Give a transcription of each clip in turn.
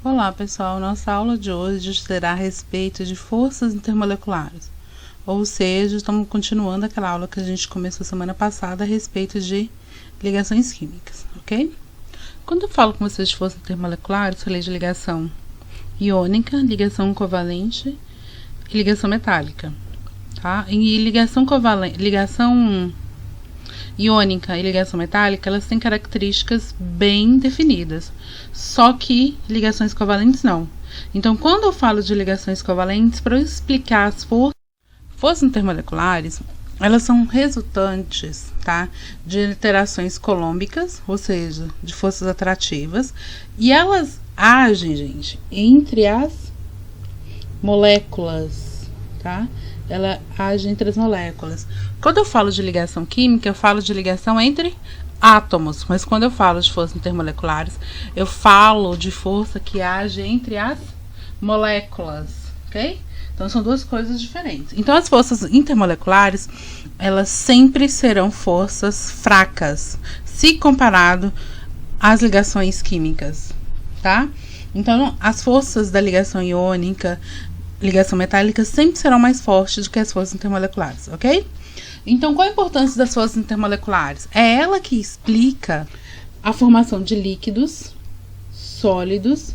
Olá pessoal, nossa aula de hoje será a respeito de forças intermoleculares, ou seja, estamos continuando aquela aula que a gente começou semana passada a respeito de ligações químicas, ok? Quando eu falo com vocês de forças intermoleculares, eu falei de ligação iônica, ligação covalente e ligação metálica, tá? E ligação iônica e ligação metálica, elas têm características bem definidas, só que ligações covalentes não. Então, quando eu falo de ligações covalentes, para eu explicar as forças intermoleculares, elas são resultantes, tá, de interações colômbicas, ou seja, de forças atrativas, e elas agem, gente, entre as moléculas, tá? Ela age entre as moléculas. Quando eu falo de ligação química, eu falo de ligação entre átomos, mas quando eu falo de forças intermoleculares, eu falo de força que age entre as moléculas, ok? Então, são duas coisas diferentes. Então, as forças intermoleculares, elas sempre serão forças fracas, se comparado às ligações químicas, tá? Então, as forças da ligação iônica, ligação metálica, sempre serão mais fortes do que as forças intermoleculares, ok? Então, qual a importância das forças intermoleculares? É ela que explica a formação de líquidos, sólidos,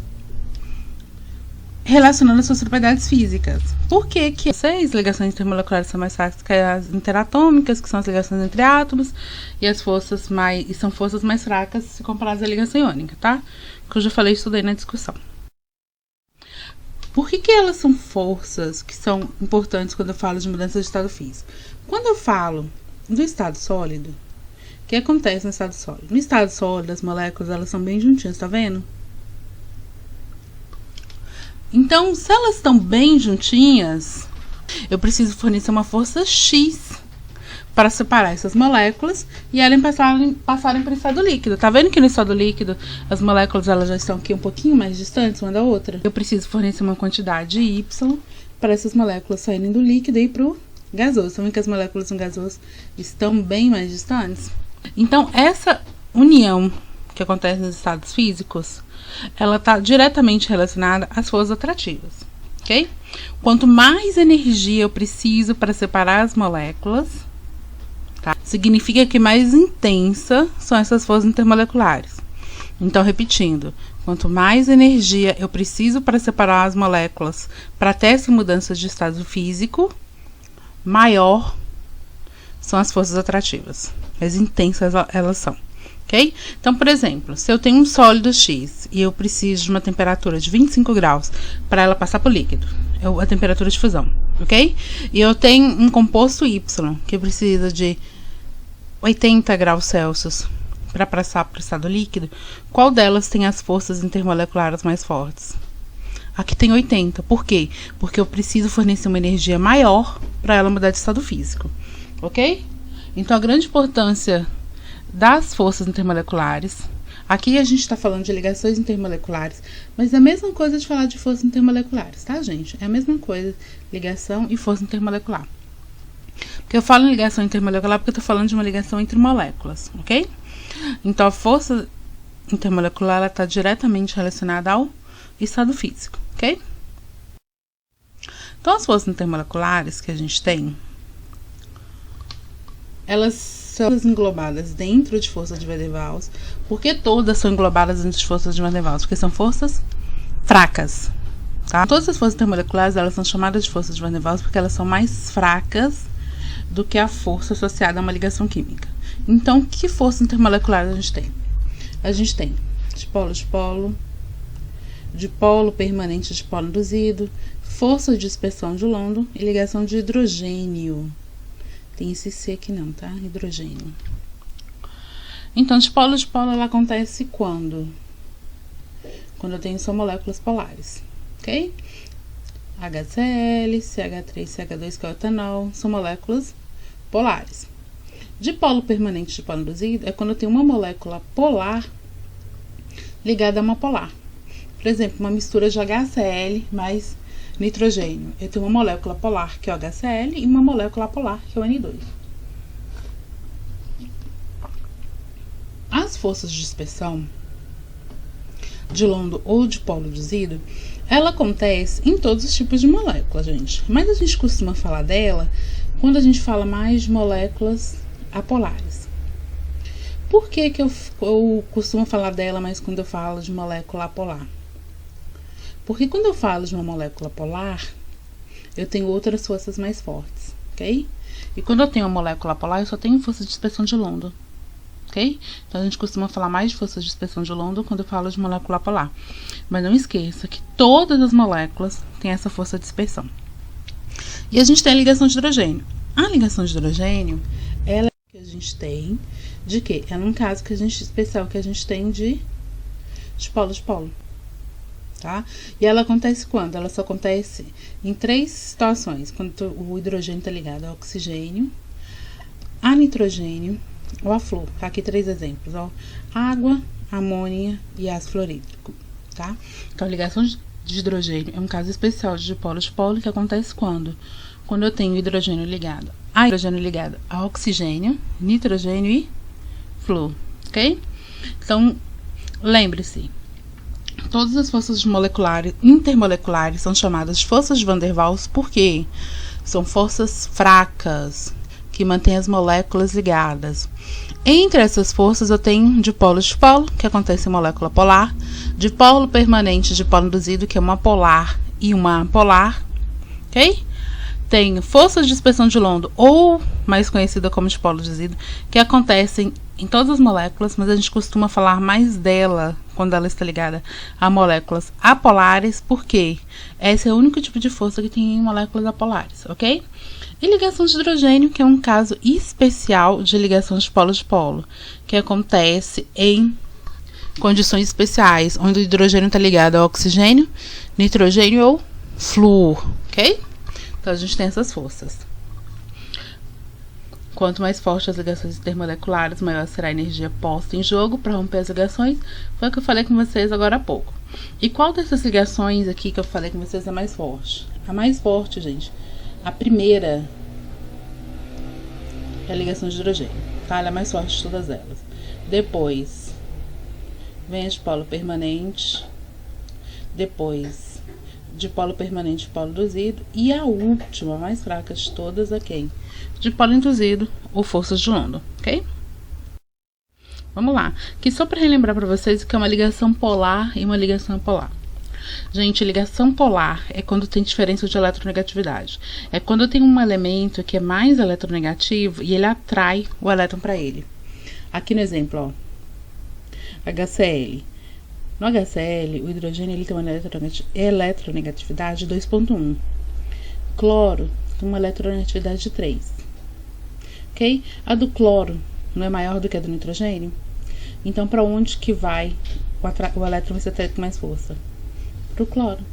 relacionando as suas propriedades físicas. Por que que as ligações intermoleculares são mais fracas que as interatômicas, que são as ligações entre átomos, e são forças mais fracas se comparadas à ligação iônica, tá? Que eu já falei, estudei na discussão. Por que elas são forças que são importantes quando eu falo de mudança de estado físico? Quando eu falo do estado sólido, o que acontece no estado sólido? No estado sólido, as moléculas elas são bem juntinhas, tá vendo? Então, se elas estão bem juntinhas, eu preciso fornecer uma força X para separar essas moléculas e elas passarem para o estado líquido. Tá vendo que no estado líquido as moléculas elas já estão aqui um pouquinho mais distantes uma da outra? Eu preciso fornecer uma quantidade Y para essas moléculas saírem do líquido e ir para o gasoso. Tá vendo que as moléculas no gasoso estão bem mais distantes? Então, essa união que acontece nos estados físicos, ela está diretamente relacionada às forças atrativas, ok? Quanto mais energia eu preciso para separar as moléculas, tá? Significa que mais intensa são essas forças intermoleculares. Então, repetindo, quanto mais energia eu preciso para separar as moléculas para ter essa mudança de estado físico, maior são as forças atrativas. Mais intensas elas são. Ok? Então, por exemplo, se eu tenho um sólido X e eu preciso de uma temperatura de 25 graus para ela passar para o líquido, a temperatura de fusão, ok? E eu tenho um composto Y que precisa de 80 graus Celsius para passar para o estado líquido, qual delas tem as forças intermoleculares mais fortes? Aqui tem 80. Por quê? Porque eu preciso fornecer uma energia maior para ela mudar de estado físico, ok? Então, a grande importância das forças intermoleculares, aqui a gente está falando de ligações intermoleculares, mas é a mesma coisa de falar de forças intermoleculares, tá, gente? É a mesma coisa, ligação e força intermolecular. Porque eu falo em ligação intermolecular porque eu estou falando de uma ligação entre moléculas, ok? Então, a força intermolecular está diretamente relacionada ao estado físico, ok? Então, as forças intermoleculares que a gente tem, elas são englobadas dentro de forças de Van der Waals. Por que todas são englobadas dentro de forças de Van der Waals? Porque são forças fracas, tá? Todas as forças intermoleculares, elas são chamadas de forças de Van der Waals porque elas são mais fracas do que a força associada a uma ligação química. Então, que forças intermoleculares a gente tem? A gente tem dipolo permanente, dipolo induzido, força de dispersão de London e ligação de hidrogênio. Tem esse C aqui não, tá? Hidrogênio. Então, dipolo ela acontece quando? Quando eu tenho só moléculas polares, ok? HCl, CH3, CH2, que é o etanol, são moléculas polares. Dipolo permanente, dipolo induzido, é quando eu tenho uma molécula polar ligada a uma polar. Por exemplo, uma mistura de HCl mais nitrogênio. Eu tenho uma molécula polar, que é o HCl, e uma molécula polar, que é o N2. As forças de dispersão, de London ou de polo induzido, ela acontece em todos os tipos de moléculas, gente. Mas a gente costuma falar dela quando a gente fala mais de moléculas apolares. Por que eu costumo falar dela mais quando eu falo de molécula apolar? Porque quando eu falo de uma molécula polar, eu tenho outras forças mais fortes, ok? E quando eu tenho uma molécula polar, eu só tenho força de dispersão de London, ok? Então a gente costuma falar mais de força de dispersão de London quando eu falo de molécula polar. Mas não esqueça que todas as moléculas têm essa força de dispersão. E a gente tem a ligação de hidrogênio. A ligação de hidrogênio, ela é que a gente tem de quê? É um caso que a gente especial que a gente tem de polo, tá? E ela acontece quando? Ela só acontece em 3 situações, quando o hidrogênio está ligado ao oxigênio, a nitrogênio ou a flúor. Tá aqui 3 exemplos, ó: água, amônia e ácido fluorídrico, tá? Então a ligação de hidrogênio é um caso especial de dipolo que acontece quando eu tenho hidrogênio ligado a oxigênio, nitrogênio e flúor, ok? Então lembre-se, todas as forças intermoleculares são chamadas de forças de Van der Waals porque são forças fracas que mantêm as moléculas ligadas. Entre essas forças eu tenho dipolo-dipolo, que acontece em molécula polar, dipolo permanente, dipolo induzido, que é uma polar e uma apolar, ok? Tenho forças de dispersão de London, ou mais conhecida como dipolo induzido, que acontecem em todas as moléculas, mas a gente costuma falar mais dela quando ela está ligada a moléculas apolares, porque esse é o único tipo de força que tem em moléculas apolares, ok? E ligação de hidrogênio, que é um caso especial de ligação de polo, que acontece em condições especiais, onde o hidrogênio está ligado ao oxigênio, nitrogênio ou flúor, ok? Então, a gente tem essas forças. Quanto mais fortes as ligações intermoleculares, maior será a energia posta em jogo para romper as ligações. Foi o que eu falei com vocês agora há pouco. E qual dessas ligações aqui que eu falei com vocês é mais forte? A mais forte, gente, a primeira é a ligação de hidrogênio, tá? Ela é mais forte de todas elas. Depois vem a dipolo permanente, depois dipolo permanente, dipolo induzido, e a última, a mais fraca de todas, é quem? Dipolo induzido ou forças de London, ok? Vamos lá, que só para relembrar para vocês que é uma ligação polar e uma ligação apolar. Gente, ligação polar é quando tem diferença de eletronegatividade. É quando eu tenho um elemento que é mais eletronegativo e ele atrai o elétron para ele. Aqui no exemplo, ó, HCl. No HCl, o hidrogênio ele tem uma eletronegatividade de 2,1. Cloro tem uma eletronegatividade de 3. Ok? A do cloro não é maior do que a do nitrogênio? Então, para onde que vai o elétron vai ser atraído com mais força? Para o cloro.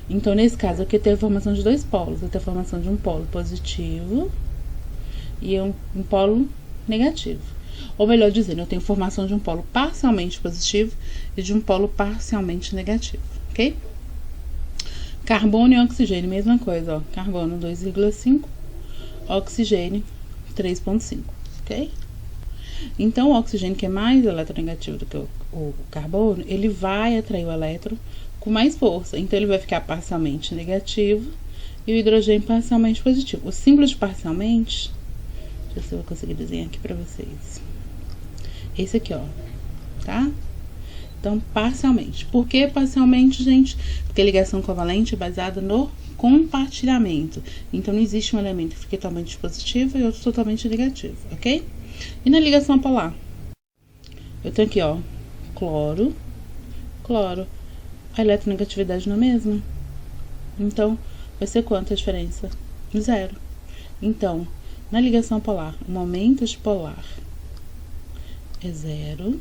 Então, nesse caso, aqui tem a formação de 2 polos. Eu tenho a formação de um polo positivo e um polo negativo. Ou melhor dizendo, eu tenho formação de um polo parcialmente positivo e de um polo parcialmente negativo, ok? Carbono e oxigênio, mesma coisa, ó. Carbono 2,5, oxigênio 3,5, ok? Então, o oxigênio, que é mais eletronegativo do que o carbono, ele vai atrair o elétron com mais força. Então, ele vai ficar parcialmente negativo e o hidrogênio parcialmente positivo. O símbolo de parcialmente, deixa eu ver se eu vou conseguir desenhar aqui pra vocês. Esse aqui, ó, tá? Então, parcialmente. Por que parcialmente, gente? Porque a ligação covalente é baseada no compartilhamento. Então, não existe um elemento que fique totalmente positivo e outro totalmente negativo, ok? E na ligação polar? Eu tenho aqui, ó, cloro. A eletronegatividade não é a mesma? Então, vai ser quanto a diferença? 0. Então, na ligação polar, o momento de polar é 0.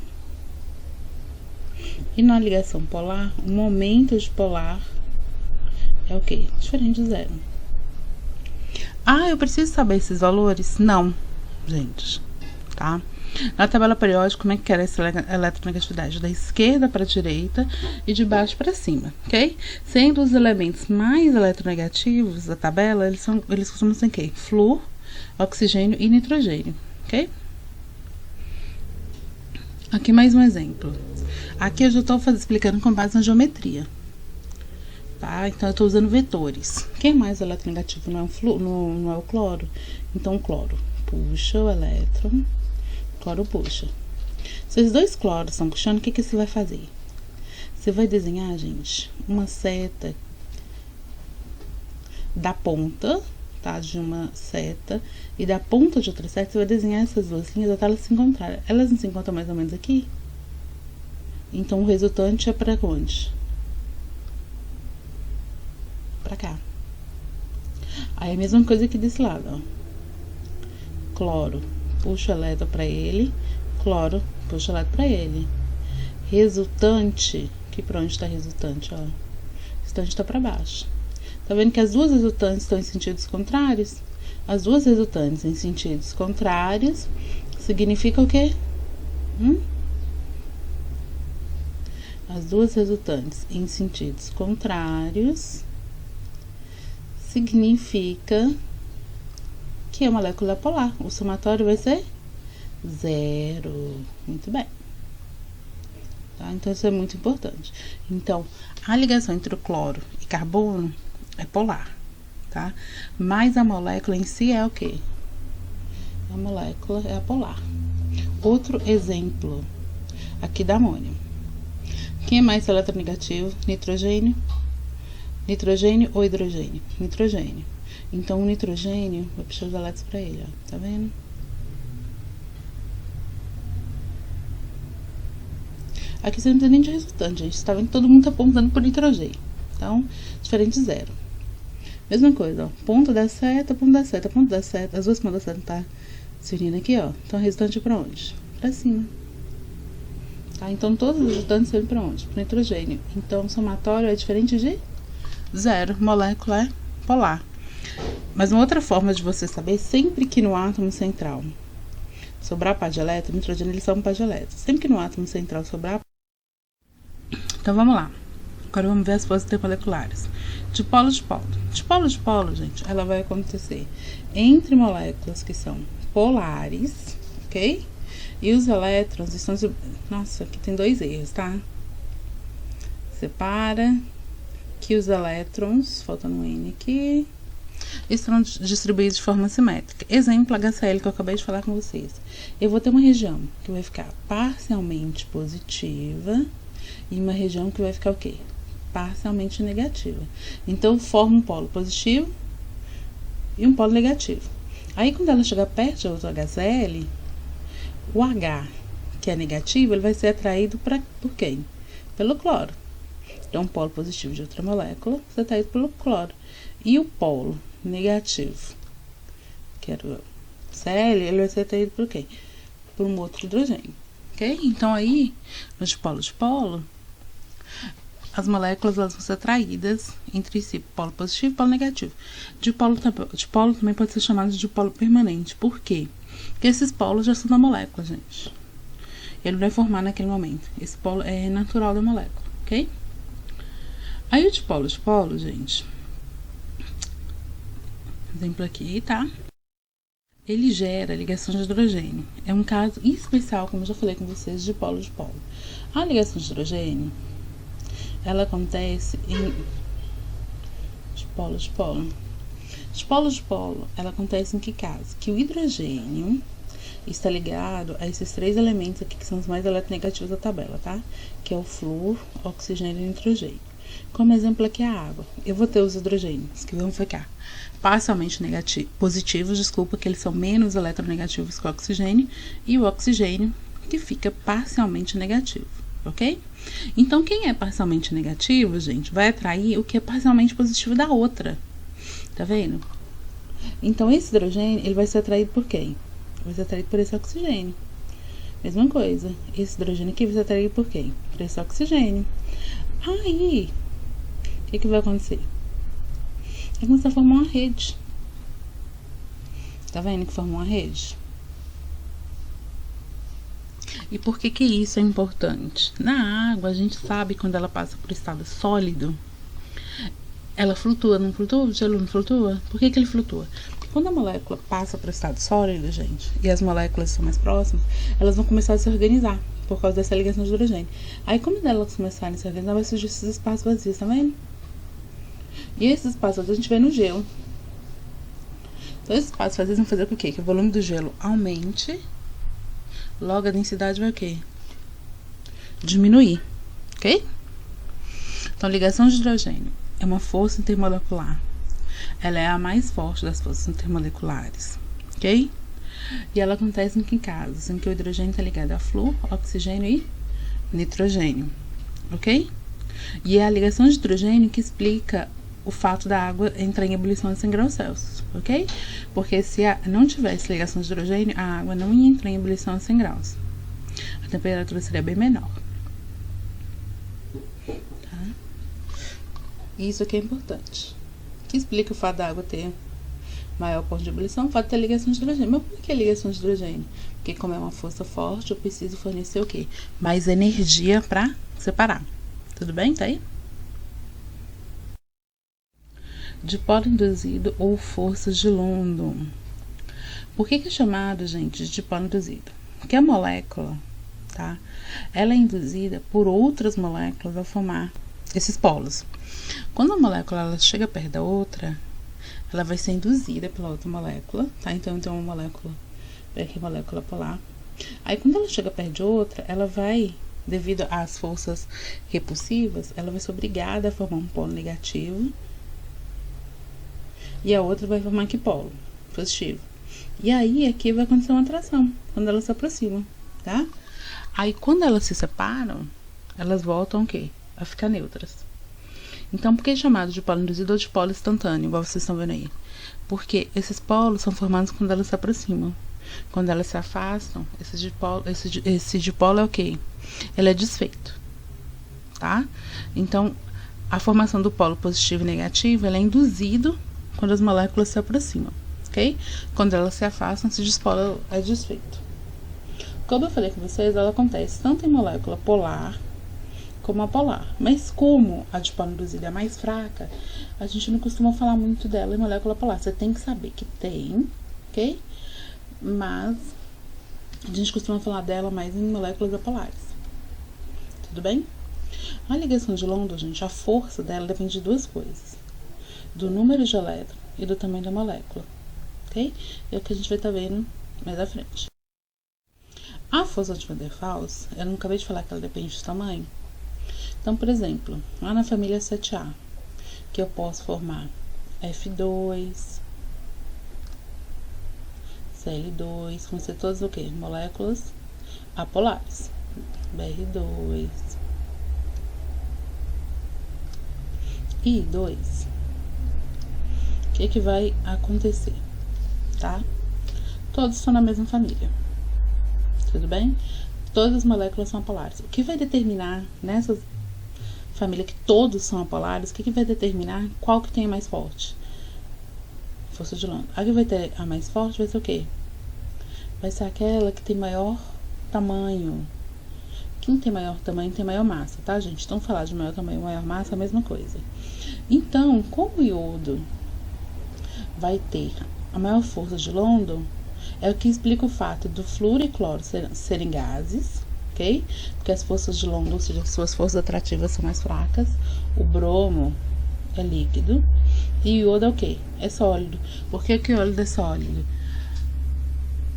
E na ligação polar, o momento de polar é o quê? Diferente de 0. Ah, eu preciso saber esses valores? Não, gente, tá? Na tabela periódica, como é que era essa eletronegatividade? Da esquerda para a direita e de baixo para cima, ok? Sendo os elementos mais eletronegativos da tabela, eles costumam ser o quê? Flúor, oxigênio e nitrogênio, ok? Aqui mais um exemplo. Aqui eu já estou explicando com base na geometria. Tá? Então, eu estou usando vetores. Quem é mais eletronegativo não é o cloro? Então, o cloro puxa o elétron, cloro puxa. Se os dois cloros estão puxando, o que você vai fazer? Você vai desenhar, gente, uma seta da ponta, tá? De uma seta e da ponta de outra seta, você vai desenhar essas duas linhas até elas se encontrarem. Elas não se encontram mais ou menos aqui? Então, o resultante é para onde? Pra cá. Aí, a mesma coisa aqui desse lado, ó. Cloro, puxa o elétron pra ele, cloro, puxa o elétron pra ele. Resultante, que pra onde tá resultante, ó? Resultante tá pra baixo. Tá vendo que as duas resultantes estão em sentidos contrários? As duas resultantes em sentidos contrários significa o quê? As duas resultantes em sentidos contrários significa que a molécula é polar. O somatório vai ser 0. Muito bem. Tá? Então, isso é muito importante. Então, a ligação entre o cloro e carbono é polar, tá? Mas a molécula em si é o quê? A molécula é apolar. Outro exemplo aqui da amônia. Quem é mais eletronegativo? Nitrogênio? Nitrogênio ou hidrogênio? Nitrogênio. Então, o nitrogênio, vou puxar os elétrons pra ele, ó. Tá vendo? Aqui você não precisa nem de resultante, gente. Você tá vendo que todo mundo tá apontando pro nitrogênio. Então, diferente de 0. Mesma coisa, ó. Ponta da seta, ponta da seta, ponta da seta. As duas pontas da seta tá se unindo aqui, ó. Então, o resultante é pra onde? Pra cima. Tá? Então, todos os resultantes servem pra onde? Pro nitrogênio. Então, o somatório é diferente de 0. Molécula é polar. Mas uma outra forma de você saber, sempre que no átomo central sobrar par de elétron, o nitrogênio ele sobra um par de elétron. Sempre que no átomo central sobrar. Então vamos lá. Agora vamos ver as forças intermoleculares. Dipolo, dipolo. Dipolo, dipolo, gente, ela vai acontecer entre moléculas que são polares, ok? E os elétrons estão. Nossa, aqui tem 2 erros, tá? Separa que os elétrons, faltando um N aqui, estão distribuídos de forma simétrica. Exemplo, HCl que eu acabei de falar com vocês. Eu vou ter uma região que vai ficar parcialmente positiva e uma região que vai ficar o quê? Parcialmente negativa. Então, forma um polo positivo e um polo negativo. Aí, quando ela chegar perto de outro HCl, o H, que é negativo, ele vai ser atraído por quem? Pelo cloro. Então, um polo positivo de outra molécula é atraído pelo cloro. E o polo negativo, que era o Cl, ele vai ser atraído por quem? Por um outro hidrogênio, ok? Então, aí, no dipolo-dipolo, as moléculas elas vão ser atraídas entre si, polo positivo e polo negativo. Dipolo também pode ser chamado de dipolo permanente. Por quê? Porque esses polos já são da molécula, gente. Ele vai formar naquele momento. Esse polo é natural da molécula, ok? Aí, o dipolo, gente, exemplo aqui, tá? Ele gera ligação de hidrogênio. É um caso especial, como eu já falei com vocês, de dipolo-dipolo. A ligação de hidrogênio, ela acontece em dipolo-dipolo. Dipolo-dipolo, ela acontece em que caso? Que o hidrogênio está ligado a esses 3 elementos aqui, que são os mais eletronegativos da tabela, tá? Que é o flúor, oxigênio e nitrogênio. Como exemplo aqui a água. Eu vou ter os hidrogênios, que vão ficar parcialmente positivos, que eles são menos eletronegativos que o oxigênio, e o oxigênio, que fica parcialmente negativo, ok? Então, quem é parcialmente negativo, gente, vai atrair o que é parcialmente positivo da outra, tá vendo? Então, esse hidrogênio, ele vai ser atraído por quem? Vai ser atraído por esse oxigênio. Mesma coisa, esse hidrogênio aqui vai ser atraído por quem? Por esse oxigênio. Aí, o que vai acontecer? Vai começar a formar uma rede. Tá vendo que formou uma rede? E por que isso é importante? Na água, a gente sabe quando ela passa por estado sólido, ela flutua, não flutua? O gelo não flutua? Por que ele flutua? Quando a molécula passa para o estado sólido, gente, e as moléculas são mais próximas, elas vão começar a se organizar por causa dessa ligação de hidrogênio. Aí, quando elas começarem a se organizar, vai surgir esses espaços vazios, tá vendo? E esses espaços vazios a gente vê no gelo. Então, esses espaços vazios vão fazer com que o volume do gelo aumente, logo a densidade vai o quê? Diminuir, ok? Então, ligação de hidrogênio é uma força intermolecular. Ela é a mais forte das forças intermoleculares, ok? E ela acontece em que casos? Em que o hidrogênio está ligado a flúor, oxigênio e nitrogênio, ok? E é a ligação de hidrogênio que explica o fato da água entrar em ebulição a 100 graus Celsius, ok? Porque se não tivesse ligação de hidrogênio, a água não ia entrar em ebulição a 100 graus. A temperatura seria bem menor. Tá? Isso aqui é importante. Que explica o fato da água ter maior ponto de ebulição, o fato de ter ligação de hidrogênio. Mas por que ligação de hidrogênio? Porque como é uma força forte, eu preciso fornecer o quê? Mais energia para separar. Tudo bem? Tá aí? Dipolo induzido ou forças de London. Por que é chamado, gente, de dipolo induzido? Porque a molécula, tá? Ela é induzida por outras moléculas a formar esses polos. Quando a molécula ela chega perto da outra, ela vai ser induzida pela outra molécula, tá? Então, tem uma molécula, aqui molécula polar. Aí, quando ela chega perto de outra, ela vai, devido às forças repulsivas, ela vai ser obrigada a formar um polo negativo. E a outra vai formar que polo? Positivo. E aí, aqui vai acontecer uma atração, quando elas se aproximam, tá? Aí, quando elas se separam, elas voltam o quê? A ficar neutras. Então, por que é chamado de polo induzido ou de polo instantâneo, igual vocês estão vendo aí? Porque esses polos são formados quando elas se aproximam. Quando elas se afastam, esse dipolo é o quê? Ele é desfeito, tá? Então, a formação do polo positivo e negativo, ele é induzido quando as moléculas se aproximam, ok? Quando elas se afastam, esse dipolo é desfeito. Como eu falei com vocês, ela acontece tanto em molécula polar como apolar. Mas como a dipolo induzida é mais fraca, a gente não costuma falar muito dela em molécula polar. Você tem que saber que tem, ok? Mas a gente costuma falar dela mais em moléculas apolares. Tudo bem? A ligação de London, gente, a força dela depende de duas coisas. Do número de elétrons e do tamanho da molécula, ok? É o que a gente vai estar vendo mais à frente. A força de Van der Waals, eu não acabei de falar que ela depende do tamanho. Então, por exemplo, lá na família 7A, que eu posso formar F2, Cl2, vão ser todas o quê? Moléculas apolares. Br2 e 2. O que vai acontecer, tá? Todos estão na mesma família. Tudo bem? Todas as moléculas são apolares. O que vai determinar nessa família que todos são apolares, o que vai determinar qual que tem a mais forte? Força de London. A que vai ter a mais forte vai ser o quê? Vai ser aquela que tem maior tamanho. Quem tem maior tamanho tem maior massa, tá, gente? Então, falar de maior tamanho e maior massa é a mesma coisa. Então, como o iodo vai ter a maior força de London, é o que explica o fato do flúor e cloro serem gases, ok? Porque as forças de London, ou seja, as suas forças atrativas são mais fracas. O bromo é líquido e o iodo é o quê? É sólido. Por que o iodo é sólido?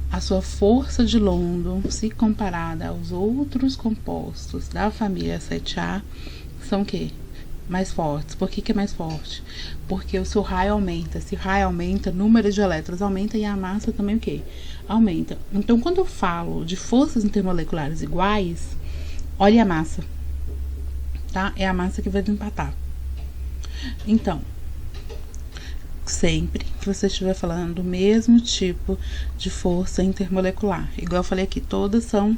A sua força de London, se comparada aos outros compostos da família 7A, são o quê? Mais fortes. Por que é mais forte? Porque o seu raio aumenta. Se o raio aumenta, o número de elétrons aumenta e a massa também o quê? Aumenta. Então, quando eu falo de forças intermoleculares iguais, olha a massa, tá? É a massa que vai empatar. Então, sempre que você estiver falando do mesmo tipo de força intermolecular, igual eu falei aqui, todas são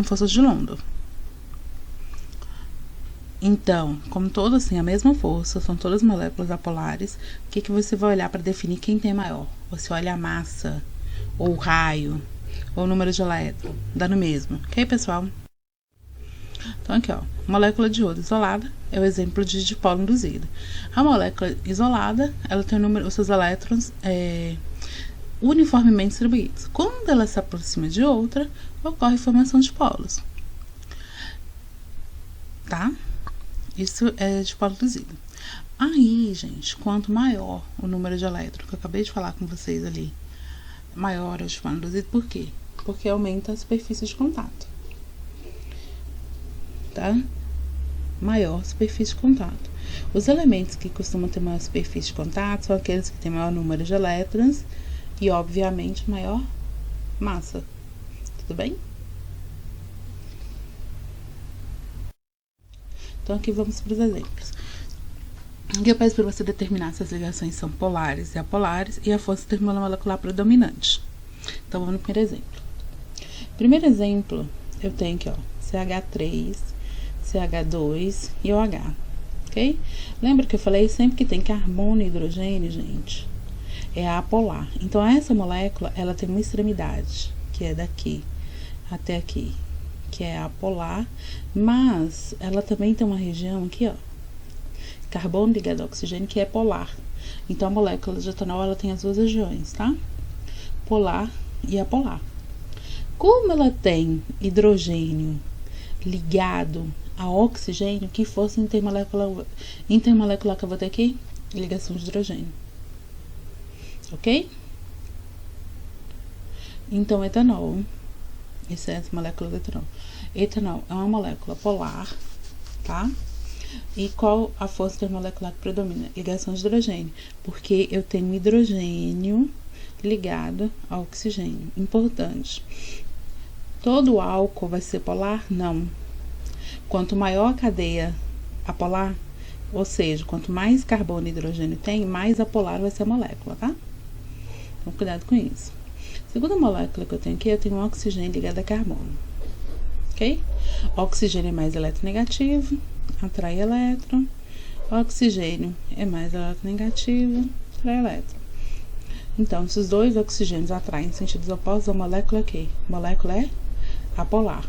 forças de London. Então, como todas têm a mesma força, são todas moléculas apolares, o que você vai olhar para definir quem tem maior? Você olha a massa, ou o raio, ou o número de elétrons, dá no mesmo, ok, pessoal? Então, aqui, ó, molécula de iodo isolada é o exemplo de dipolo induzido. A molécula isolada, ela tem os seus elétrons uniformemente distribuídos. Quando ela se aproxima de outra, ocorre formação de polos. Tá? Isso é dipolo induzido. Aí, gente, quanto maior o número de elétrons, que eu acabei de falar com vocês ali, maior é o dipolo induzido, por quê? Porque aumenta a superfície de contato. Tá? Maior superfície de contato. Os elementos que costumam ter maior superfície de contato são aqueles que têm maior número de elétrons e, obviamente, maior massa. Tudo bem? Então, aqui vamos para os exemplos. Aqui eu peço para você determinar se as ligações são polares e apolares e a força termomolecular predominante. Então, vamos no primeiro exemplo. Primeiro exemplo, eu tenho aqui, ó, CH3, CH2 e OH, ok? Lembra que eu falei sempre que tem carbono e hidrogênio, gente? É apolar. Então, essa molécula, ela tem uma extremidade, que é daqui até aqui, que é apolar, mas ela também tem uma região aqui, ó, carbono ligado ao oxigênio, que é polar. Então, a molécula de etanol, ela tem as duas regiões, tá? Polar e apolar. Como ela tem hidrogênio ligado ao oxigênio, que força intermolecular que eu vou ter aqui? Ligação de hidrogênio. Ok? Então, etanol. Essa é a molécula do etanol. Etanol é uma molécula polar, tá? E qual a força intermolecular que predomina? Ligação de hidrogênio. Porque eu tenho hidrogênio ligado ao oxigênio. Importante. Todo álcool vai ser polar? Não. Quanto maior a cadeia apolar, ou seja, quanto mais carbono e hidrogênio tem, mais apolar vai ser a molécula, tá? Então, cuidado com isso. Segunda molécula que eu tenho aqui, eu tenho um oxigênio ligado a carbono. Ok? O oxigênio é mais eletronegativo, atrai elétron. O oxigênio é mais eletronegativo, atrai elétron. Então, esses dois oxigênios atraem em sentidos opostos, a molécula é o quê? A molécula é apolar.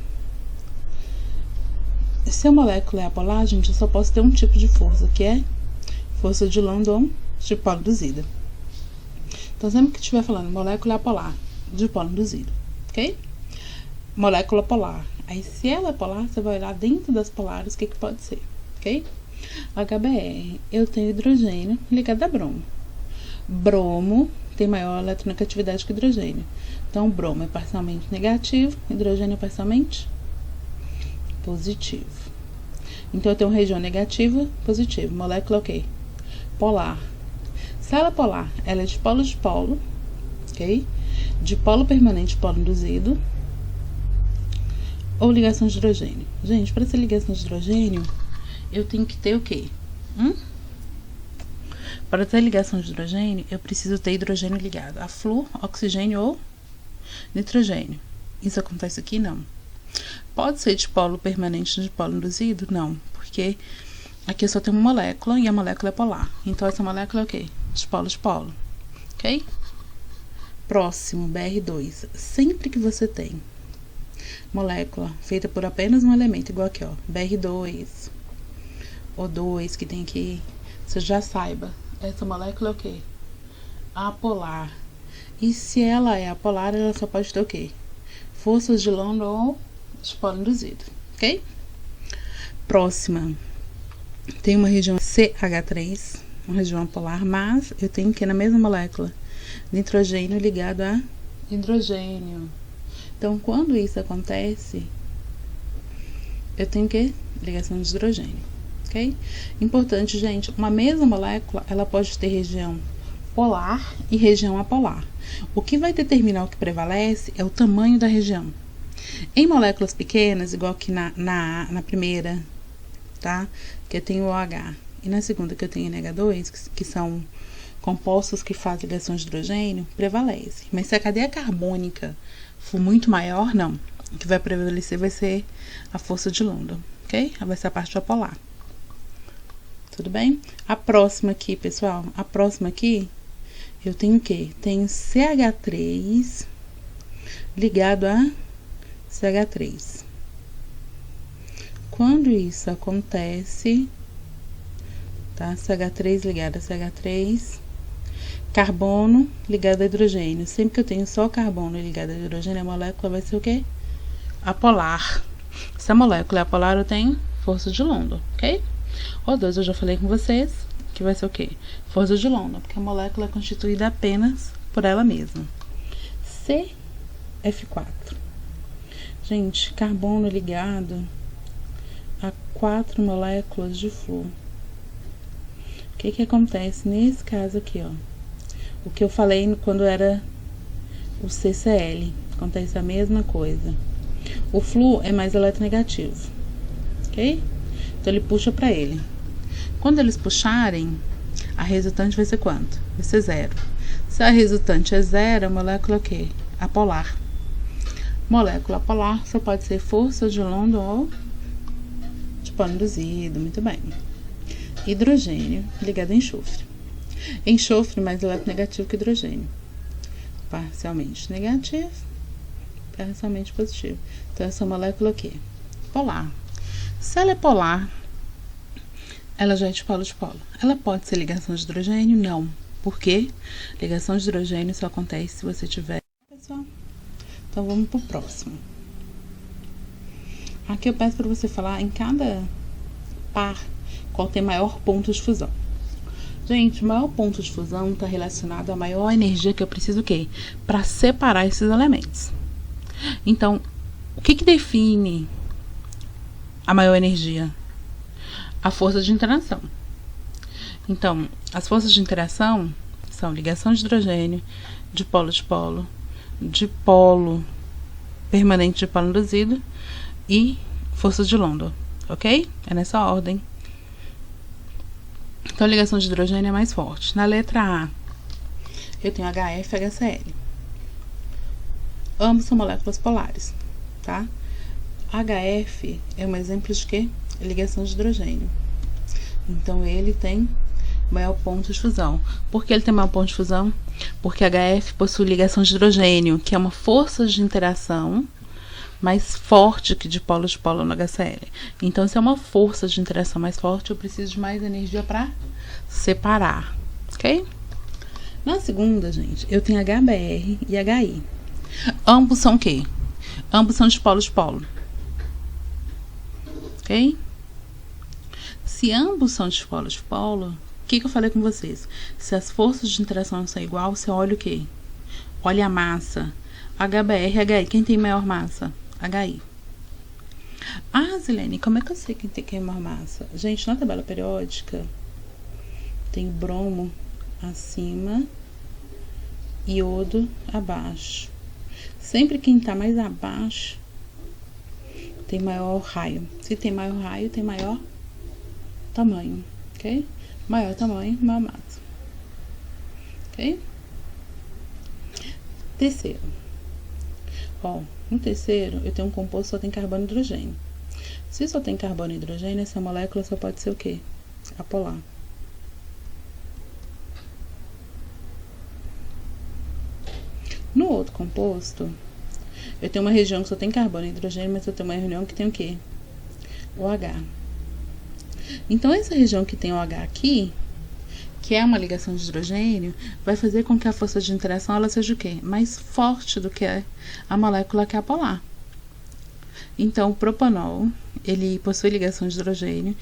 Se a molécula é apolar, gente, eu só posso ter um tipo de força, que é força de London, dipolo induzido. Então, sempre que estiver falando molécula apolar, dipolo induzido, ok? Molécula polar. Aí, se ela é polar, você vai olhar dentro das polares o que pode ser, ok? HBr, eu tenho hidrogênio ligado a bromo. Bromo tem maior eletronegatividade que hidrogênio. Então, bromo é parcialmente negativo, hidrogênio é parcialmente positivo. Então, eu tenho região negativa, positiva. Molécula o quê? Polar. Se ela é polar, ela é de polo, ok? Dipolo permanente, polo induzido. Ou ligação de hidrogênio. Gente, para ser ligação de hidrogênio, eu tenho que ter o quê? Para ter ligação de hidrogênio, eu preciso ter hidrogênio ligado a flúor, oxigênio ou nitrogênio. Isso acontece aqui? Não. Pode ser dipolo permanente de polo induzido? Não, porque aqui eu só tenho uma molécula e a molécula é polar. Então, essa molécula é o quê? Dipolo, ok? Próximo, Br2. Sempre que você tem molécula feita por apenas um elemento, igual aqui, ó, Br2, O2, que tem aqui, você já saiba, essa molécula é o quê? Apolar. E se ela é apolar, ela só pode ter o quê? Forças de London ou dipolo induzido, ok? Próxima, tem uma região CH3, uma região apolar, mas eu tenho que na mesma molécula nitrogênio ligado a hidrogênio. Então, quando isso acontece, eu tenho que ligação de hidrogênio, ok? Importante, gente, uma mesma molécula, ela pode ter região polar e região apolar. O que vai determinar o que prevalece é o tamanho da região. Em moléculas pequenas, igual aqui na primeira, tá? Que eu tenho OH. E na segunda, que eu tenho NH2, que são compostos que fazem ligação de hidrogênio, prevalece. Mas se a cadeia carbônica for muito maior, não. O que vai prevalecer vai ser a força de London, ok? Vai ser a parte apolar. Tudo bem? A próxima aqui, pessoal, a próxima aqui, eu tenho o quê? Tenho CH3 ligado a CH3. Quando isso acontece, tá? CH3 ligado a CH3, carbono ligado a hidrogênio. Sempre que eu tenho só carbono ligado a hidrogênio, a molécula vai ser o quê? Apolar. Se a molécula é apolar, eu tenho força de London, ok? O2 eu já falei com vocês que vai ser o quê? Força de London, porque a molécula é constituída apenas por ela mesma. CF4. Gente, carbono ligado a 4 moléculas de flúor. O que acontece nesse caso aqui, ó? O que eu falei quando era o CCl. Acontece a mesma coisa. O flúor é mais eletronegativo, ok? Então ele puxa para ele. Quando eles puxarem, a resultante vai ser quanto? Vai ser 0. Se a resultante é 0, a molécula é o quê? Apolar. Molécula apolar só pode ser força de London ou de polo induzido, muito bem. Hidrogênio ligado a enxofre. Enxofre mais eletronegativo que hidrogênio. Parcialmente negativo, parcialmente positivo. Então, essa molécula aqui, polar. Se ela é polar, ela já é de polo. Ela pode ser ligação de hidrogênio? Não. Por quê? Ligação de hidrogênio só acontece se você tiver... Pessoal, então vamos pro próximo. Aqui eu peço para você falar em cada par qual tem maior ponto de fusão. Gente, o maior ponto de fusão está relacionado à maior energia que eu preciso o quê? Para separar esses elementos. Então, o que define a maior energia? A força de interação. Então, as forças de interação são ligação de hidrogênio, de polo, de polo permanente de polo induzido e força de London, ok? É nessa ordem. Então, a ligação de hidrogênio é mais forte. Na letra A, eu tenho HF e HCl. Ambos são moléculas polares, tá? HF é um exemplo de quê? Ligação de hidrogênio. Então, ele tem maior ponto de fusão. Por que ele tem maior ponto de fusão? Porque HF possui ligação de hidrogênio, que é uma força de interação mais forte que de polo no HCl. Então, se é uma força de interação mais forte, eu preciso de mais energia para separar, ok? Na segunda, gente, eu tenho HBr e HI. Ambos são o quê? Ambos são de polo. Ok? Se ambos são de polo, o que eu falei com vocês? Se as forças de interação são iguais, você olha o quê? Olha a massa. HBr e HI. Quem tem maior massa? HI. Ah, Zilene, como é que eu sei quem tem maior massa? Gente, na tabela periódica, tem bromo acima e iodo abaixo. Sempre quem está mais abaixo tem maior raio. Se tem maior raio, tem maior tamanho, ok? Maior tamanho, maior massa. Ok? Terceiro. Ó, no terceiro, eu tenho um composto que só tem carbono e hidrogênio. Se só tem carbono e hidrogênio, essa molécula só pode ser o quê? Apolar. No outro composto, eu tenho uma região que só tem carbono e hidrogênio, mas eu tenho uma região que tem o quê? OH. Então, essa região que tem OH aqui, que é uma ligação de hidrogênio, vai fazer com que a força de interação ela seja o quê? Mais forte do que a molécula que é apolar. Então, o propanol, ele possui ligação de hidrogênio,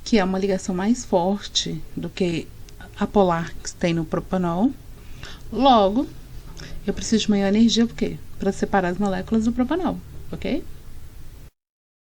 que é uma ligação mais forte do que a polar que tem no propanol. Logo, eu preciso de maior energia, por quê? Para separar as moléculas do propanol, ok?